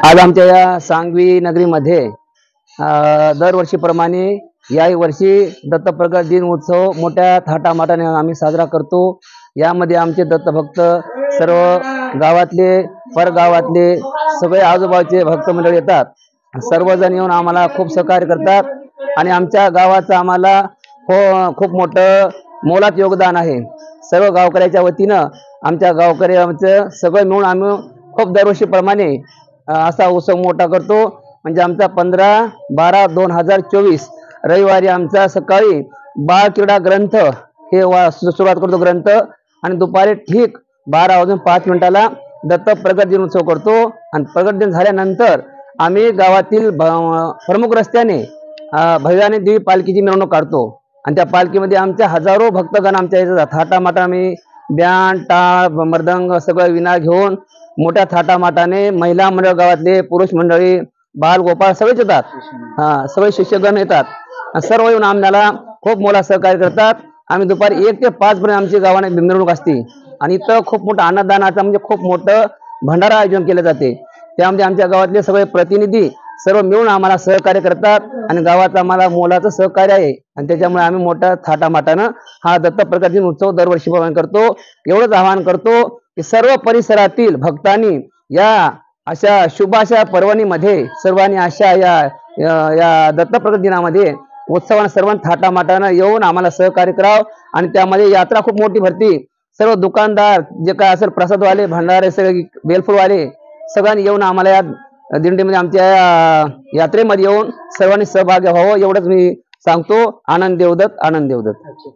आज आमच्या या सांगवी नगरीमध्ये दरवर्षीप्रमाणे याही वर्षी दत्तप्रकट दिन उत्सव मोठ्या थाटामाटाने आम्ही साजरा करतो। यामध्ये आमचे दत्तभक्त सर्व गावातले परगावातले सगळे आजूबाजूचे भक्त मंडळी येतात। सर्वजण येऊन आम्हाला खूप सहकार्य करतात आणि आमच्या गावाचं आम्हाला खूप मोठं मोलाचं योगदान आहे। सर्व गावकऱ्याच्या वतीनं आमच्या गावकऱ्यांचं सगळं मिळून आम्ही खूप दरवर्षीप्रमाणे असा उत्सव मोठा करतो। म्हणजे आमचा 15/12/2024 रविवारी आमचा सकाळी बाळ क्रीडा ग्रंथ हे सुरुवात करतो ग्रंथ आणि दुपारी ठीक 12:05 दत्त प्रकट दिन उत्सव करतो। आणि प्रकट दिन झाल्यानंतर आम्ही गावातील प्रमुख रस्त्याने भव्याने देवी पालखीची मिरवणूक काढतो आणि त्या पालखीमध्ये आमच्या हजारो भक्तगण आमच्या इथे थाटामाटा आम्ही बँड टाळ मृदंग सगळं विना घेऊन मोठ्या थाटामाटाने महिला मंडळ गावातले पुरुष मंडळी बाल गोपाळ सगळेच येतात। सगळे शिष्यगण येतात। सर्व येऊन आम्हाला खूप मोठा सहकार्य करतात। आम्ही दुपारी 1 ते 5 पर्यंत आमची गावाने मिरवणूक असते आणि इथं खूप मोठं अन्नदानाचं म्हणजे खूप मोठं भंडारा आयोजन केले जाते। त्यामध्ये आमच्या गावातले सगळे प्रतिनिधी सर्व मिळून आम्हाला सहकार्य करतात आणि गावात आम्हाला मोलाचं सहकार्य आहे आणि त्याच्यामुळे आम्ही मोठ्या थाटामाटानं हा दत्त प्रकट दिन उत्सव दरवर्षी करतो। एवढंच आवाहन करतो की सर्व परिसरातील भक्तांनी या अशा शुभाशा पर्वणीमध्ये सर्वांनी अशा या दत्त प्रकट दिनामध्ये उत्सवानं सर्वांनी थाटामाटानं येऊन आम्हाला सहकार्य करावं आणि त्यामध्ये यात्रा खूप मोठी भरती। सर्व दुकानदार जे काय असेल प्रसादवाले भंडारे सगळे बेलफुलवाले सगळ्यांनी येऊन आम्हाला या दिंडीमध्ये आमच्या यात्रेमध्ये येऊन सर्वांनी सहभागी व्हावं एवढंच मी सांगतो। आनंद देवदत्त, आनंद देवदत्त।